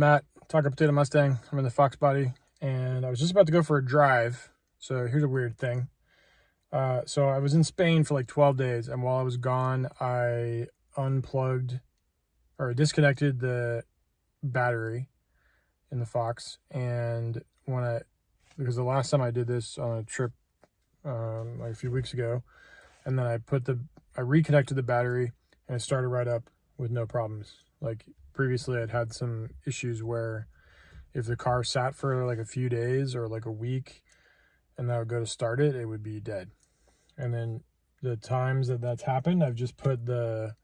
Matt, Talk Potato Mustang. I'm in the Fox body, and I was just about to go for a drive. So here's a weird thing. So I was in Spain for like 12 days, and while I was gone, I unplugged or disconnected the battery in the Fox. And because the last time I did this on a trip like a few weeks ago, and then I reconnected the battery and it started right up with no problems. Like previously I'd had some issues where if the car sat for like a few days or like a week and I would go to start it, it would be dead. And then the times that's happened, I've just put the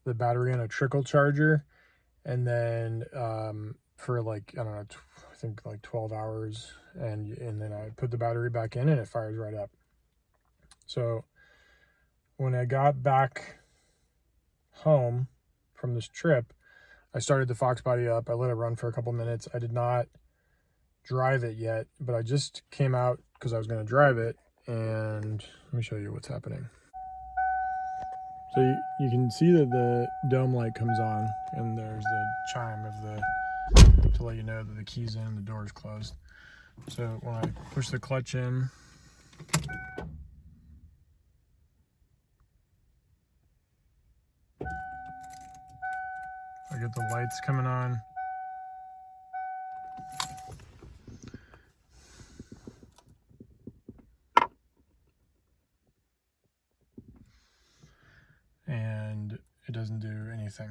battery in a trickle charger, and then for like, I don't know, I think like 12 hours, and then I put the battery back in and it fires right up. So when I got back home from this trip, I started the Fox body up. I let it run for a couple minutes. I did not drive it yet, but I just came out because I was going to drive it, and let me show you what's happening. So you can see that the dome light comes on, and there's the chime to let you know that the key's in and the door is closed. So when I push the clutch in, I get the lights coming on. And it doesn't do anything.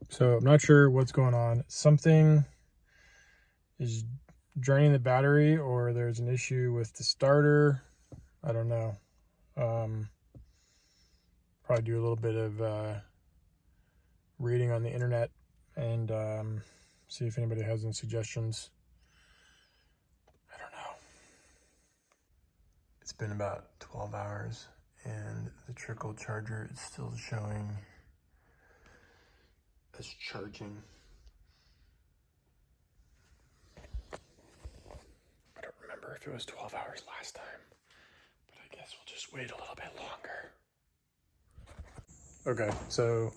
So I'm not sure what's going on. Something is draining the battery, or there's an issue with the starter. I don't know. Probably do a little bit of reading on the internet and see if anybody has any suggestions. I don't know. It's been about 12 hours and the trickle charger is still showing as charging. I don't remember if it was 12 hours last time, but I guess we'll just wait a little bit longer. Okay, so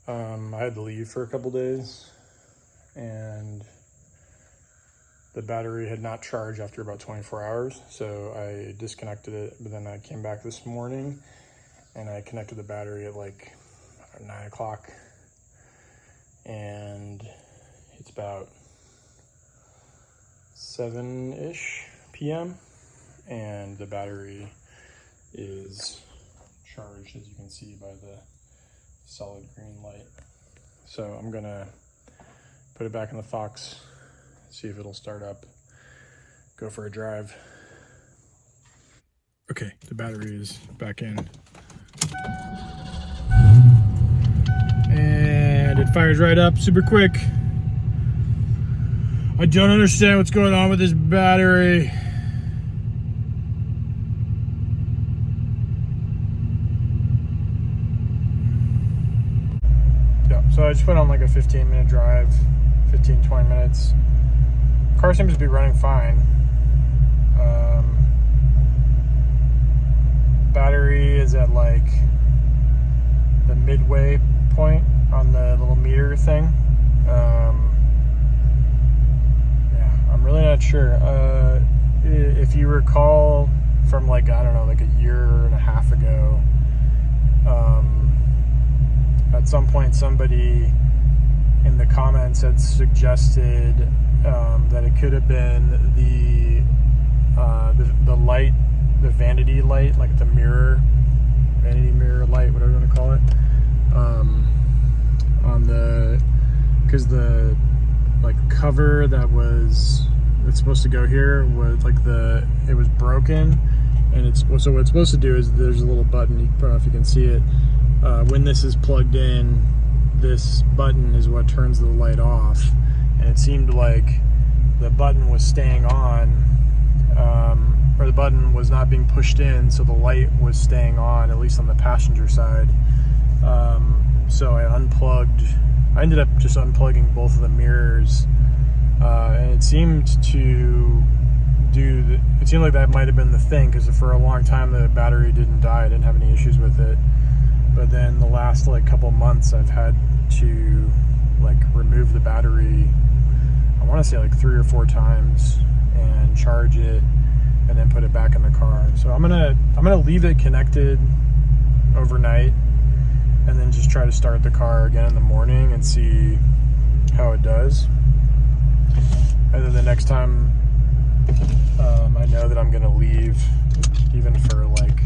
I had to leave for a couple days, and the battery had not charged after about 24 hours, so I disconnected it. But then I came back this morning and I connected the battery at like 9 o'clock, and it's about 7-ish p.m. and the battery is charged, as you can see by the solid green light. So I'm gonna put it back in the Fox, see if it'll start up, go for a drive. Okay, the battery is back in. And it fires right up super quick. I don't understand what's going on with this battery. So I just went on like a 15-minute drive, 15-20 minutes. Car seems to be running fine. Battery is at like the midway point on the little meter thing. Yeah, I'm really not sure. If you recall from like, I don't know, like a year and a half ago, at some point somebody in the comments had suggested that it could have been the light, the vanity light, like the vanity mirror light, whatever you want to call it, because the like cover that's supposed to go here was like it was broken, and so what it's supposed to do is there's a little button, I don't know if you can see it. When this is plugged in, this button is what turns the light off, and it seemed like the button was staying on, or the button was not being pushed in, so the light was staying on, at least on the passenger side. So I ended up just unplugging both of the mirrors And it seemed to it seemed like that might have been the thing, because for a long time the battery didn't die. I didn't have any issues with it. But then the last like couple months I've had to like remove the battery, I want to say like 3 or 4 times, and charge it and then put it back in the car. So I'm gonna leave it connected overnight and then just try to start the car again in the morning and see how it does. And then the next time I know that I'm gonna leave, even for like,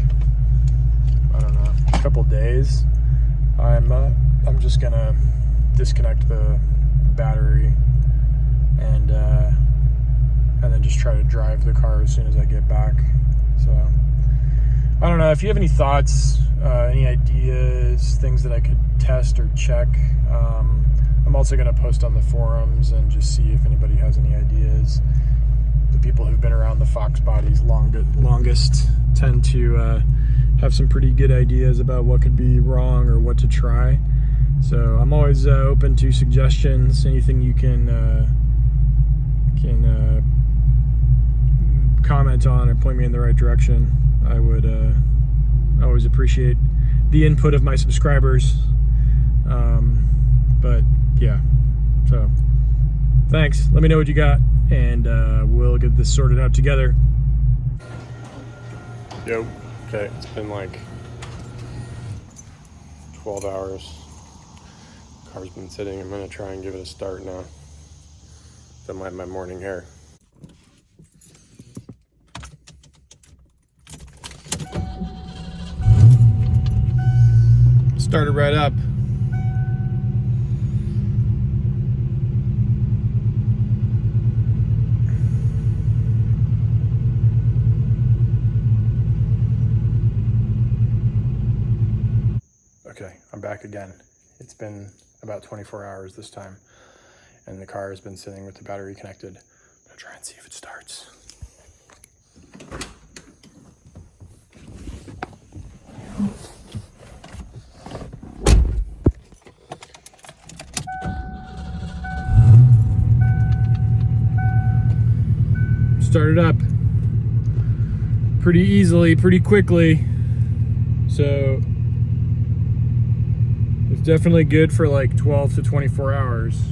I don't know, a couple days, I'm just gonna disconnect the battery and then just try to drive the car as soon as I get back. So I don't know if you have any thoughts, any ideas, things that I could test or check. I'm also going to post on the forums and just see if anybody has any ideas. The people who've been around the Fox bodies longest tend to have some pretty good ideas about what could be wrong or what to try. So I'm always open to suggestions. Anything you can comment on or point me in the right direction. I would always appreciate the input of my subscribers. But yeah, so thanks. Let me know what you got, and we'll get this sorted out together. Yo, okay, it's been like 12 hours. Car's been sitting. I'm gonna try and give it a start now. Done my morning hair. Started right up. Okay, I'm back again. It's been about 24 hours this time, and the car has been sitting with the battery connected. I'm gonna try and see if it starts. Started up pretty easily, pretty quickly. So it's definitely good for like 12 to 24 hours.